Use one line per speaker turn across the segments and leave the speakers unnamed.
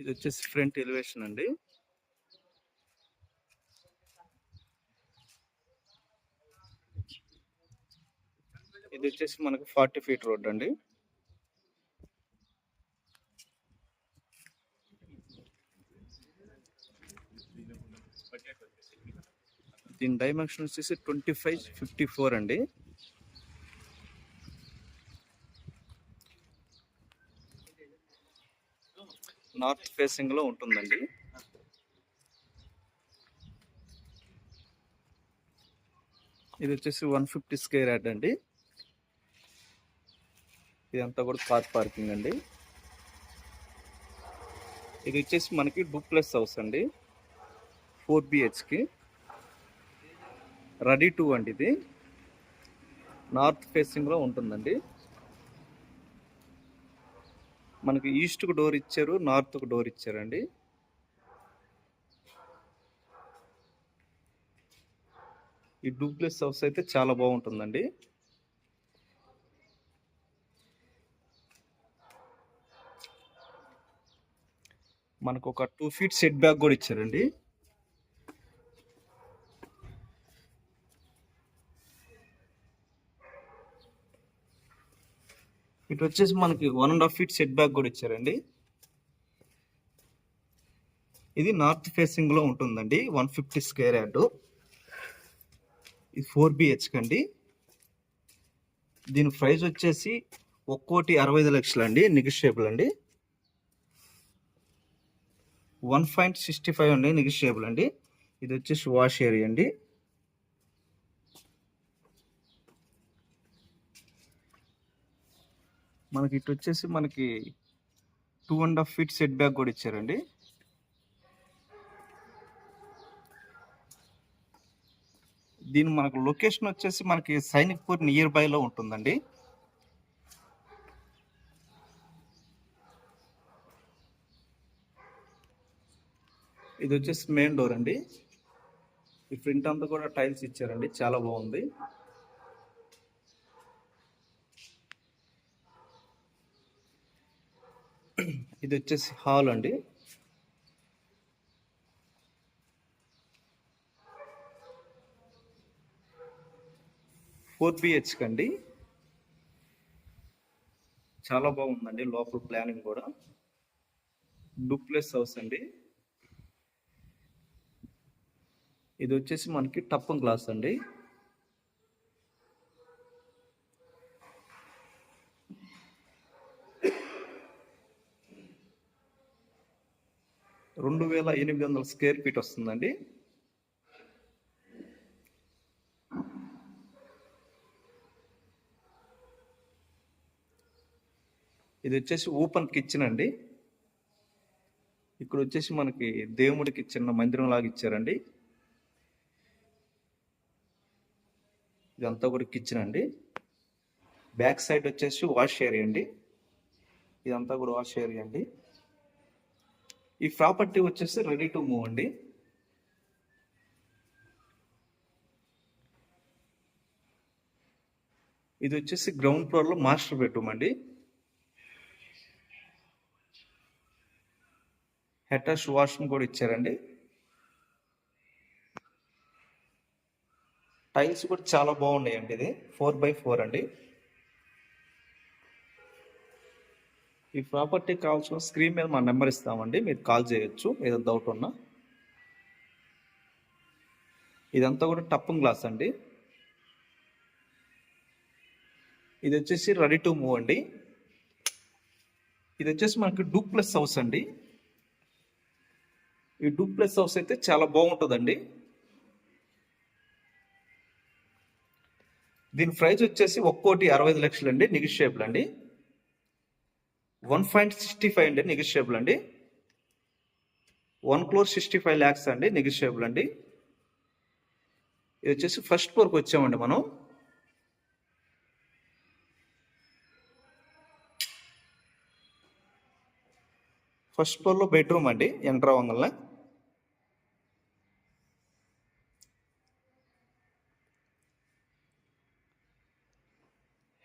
ఇది వచ్చేసి front elevation అండి. ఇది వచ్చేసి మనకు 40 ఫీట్ రోడ్ అండి. దీని డైమెన్షన్ వచ్చేసి 25-54 అండి. నార్త్ ఫేసింగ్ లో ఉంటుందండి. ఇది వచ్చేసి 150 స్క్వేర్ యార్డ్ అండి. ఇదంతా కూడా కార్ పార్కింగ్ అండి. ఇది వచ్చేసి మనకి డూప్లెక్స్ హౌస్ అండి, 4 BHK, రెడీ టు అండి. ఇది నార్త్ ఫేసింగ్ లో ఉంటుందండి. మనకి ఈస్ట్ కు డోర్ ఇచ్చారు, నార్త్ కు డోర్ ఇచ్చారండి. ఈ డూప్లెక్స్ హౌస్ అయితే చాలా బాగుంటుందండి. మనకు ఒక 2 ఫీట్ సెట్ బ్యాక్ కూడా ఇచ్చారండి. ఇటు వచ్చేసి మనకి 1.5 ఫీట్ సెట్ బ్యాక్ కూడా ఇచ్చారండి. ఇది నార్త్ ఫేసింగ్ లో ఉంటుందండి, 150 స్క్వేర్ యార్డ్. ఇది 4 BHK అండి. దీని ప్రైస్ వచ్చేసి 1,65,00,000 అండి, నెగోషియబుల్ అండి. 1.65 అండి, నెగోషియబుల్ అండి. ఇది వచ్చేసి వాష్ ఏరియా అండి. మనకి ఇటు వచ్చేసి మనకి 2.5 ఫీట్ సెట్ బ్యాక్ కూడా ఇచ్చారండి. దీని మనకు లొకేషన్ వచ్చేసి మనకి సైనిక్పూర్ నియర్ బై లో ఉంటుందండి. ఇది వచ్చేసి మెయిన్ డోర్ అండి. ఈ ఫ్రంట్ అంతా కూడా టైల్స్ ఇచ్చారండి, చాలా బాగుంది. ఇది వచ్చేసి హాల్ అండి. ఫోర్ బిహెచ్కే అండి, చాలా బాగుందండి. లోపల ప్లానింగ్ కూడా డూప్లెక్స్ హౌస్ అండి. ఇది వచ్చేసి మనకి టప్పం గ్లాస్ అండి. రెండు 2,800 స్క్వేర్ ఫీట్ వస్తుందండి. ఇది వచ్చేసి ఓపెన్ కిచెన్ అండి. ఇక్కడ వచ్చేసి మనకి దేవుడికి చిన్న మందిరం లాగా ఇచ్చారండి. ఇదంతా కూడా కిచెన్ అండి. బ్యాక్ సైడ్ వచ్చేసి వాష్ ఏరియా అండి. ఇదంతా కూడా వాష్ ఏరియా అండి. ఈ ప్రాపర్టీ వచ్చేసి రెడీ టు మూవ్ అండి. ఇది వచ్చేసి గ్రౌండ్ ఫ్లోర్ లో మాస్టర్ బెడ్రూమ్ అండి. అటాచ్ వాష్రూమ్ కూడా ఇచ్చారండి. టైల్స్ కూడా చాలా బాగున్నాయండి. ఇది 4x4 అండి. ఈ ప్రాపర్టీ కావాల్సిన స్క్రీన్ మీద మా నెంబర్ ఇస్తామండి, మీరు కాల్ చేయొచ్చు ఏదైనా డౌట్ ఉన్నా. ఇదంతా కూడా టప్పం గ్లాస్ అండి. ఇది వచ్చేసి రెడీ టు మూవ్ అండి. ఇది వచ్చేసి మనకి డూప్లెక్స్ హౌస్ అండి. ఈ డూప్లెక్స్ హౌస్ అయితే చాలా బాగుంటుందండి. దీని ప్రైస్ వచ్చేసి 1,65,00,000 అండి, నెగోషియబుల్ అండి. 1.65 అండి, నెగోషియబుల్ అండి. 1,65,00,000 అండి, నెగోషియబుల్ అండి. ఇది వచ్చేసి ఫస్ట్ ఫ్లోర్కి వచ్చామండి మనం. ఫస్ట్ ఫ్లోర్లో బెడ్రూమ్ అండి, ఎంటర్ అవ్వగలనే.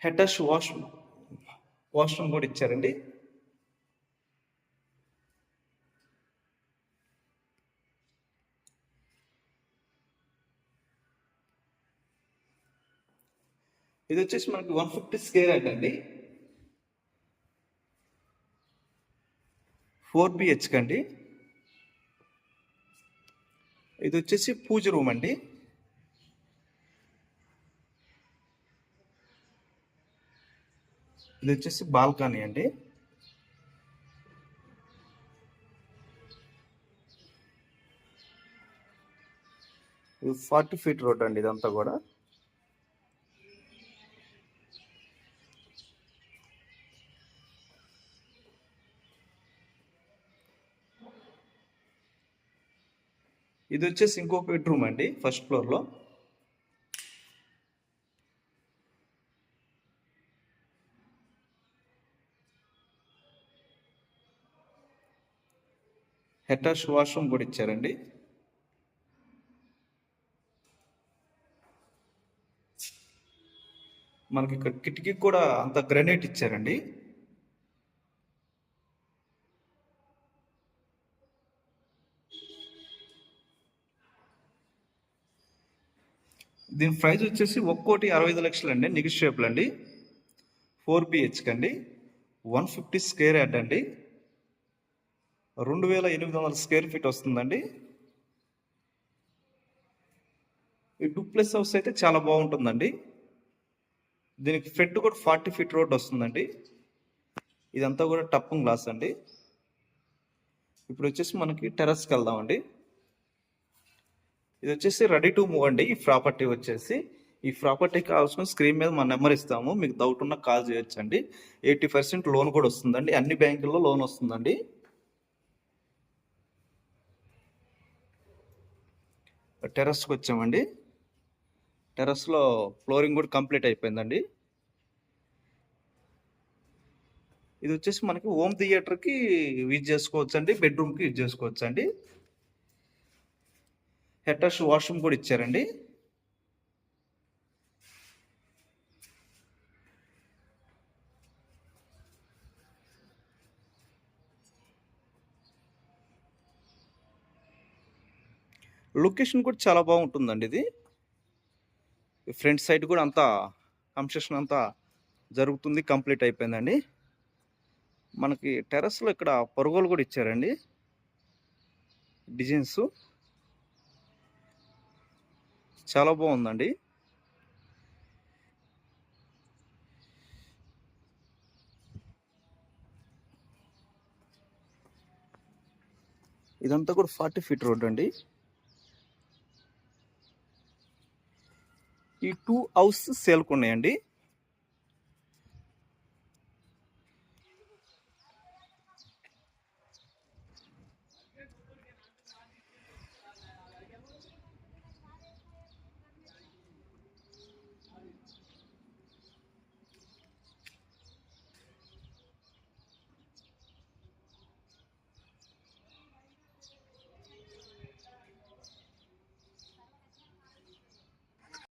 అటాచ్ వాష్రూమ్ కూడా ఇచ్చారండి. ఇది వచ్చేసి మనకి 150 స్క్వేర్ యార్డ్ అండి, 4 BHK అండి. ఇది వచ్చేసి పూజ రూమ్ అండి. ఇది వచ్చేసి బాల్కనీ అండి. ఇది 40 ఫీట్ రోడ్ అండి ఇదంతా కూడా. ఇది వచ్చేసి ఇంకో బెడ్రూమ్ అండి ఫస్ట్ ఫ్లోర్లో. అటాచ్ వాష్రూమ్ కూడా ఇచ్చారండి. మనకి ఇక్కడ కిటికీ కూడా అంత గ్రానైట్ ఇచ్చారండి. దీని ప్రైస్ వచ్చేసి 1,65 లక్షలు అండి, నెగోషియబుల్ అండి. 4 BHK అండి, 150 స్క్వేర్ యార్డ్ అండి, 2,800 స్క్వేర్ ఫీట్ వస్తుందండి. ఈ డూప్లెక్స్ హౌస్ అయితే చాలా బాగుంటుందండి. దీనికి ఫ్రంట్ కూడా 40 ఫీట్ రోడ్ వస్తుందండి. ఇదంతా కూడా టప్పం గ్లాస్ అండి. ఇప్పుడు వచ్చేసి మనకి టెర్రస్కి వెళ్దామండి. ఇది వచ్చేసి రెడీ టు మూవ్ అండి. ఈ ప్రాపర్టీ వచ్చేసి, ఈ ప్రాపర్టీకి కావాల్సిన స్క్రీన్ మీద మన నెంబర్ ఇస్తాము, మీకు డౌట్ ఉన్నా కాల్ చేయొచ్చండి. 80% లోన్ కూడా వస్తుందండి, అన్ని బ్యాంకుల్లో లోన్ వస్తుందండి. టెర్రస్కి వచ్చామండి. టెర్రస్లో ఫ్లోరింగ్ కూడా కంప్లీట్ అయిపోయిందండి. ఇది వచ్చేసి మనకి హోమ్ థియేటర్కి యూజ్ చేసుకోవచ్చు అండి, బెడ్రూమ్కి యూజ్ చేసుకోవచ్చు అండి. అటాచ్ వాష్రూమ్ కూడా ఇచ్చారండి. లొకేషన్ కూడా చాలా బాగుంటుందండి. ఇది ఫ్రంట్ సైడ్ కూడా అంతా కన్స్ట్రక్షన్ అంతా జరుగుతుంది, కంప్లీట్ అయిపోయిందండి. మనకి టెర్రస్లో ఇక్కడ పరుగులు కూడా ఇచ్చారండి, డిజైన్స్ చాలా బాగుందండి. ఇదంతా కూడా 40 ఫీట్ రోడ్ అండి. ఈ 2 హౌస్ సేల్కి ఉన్నాయండి.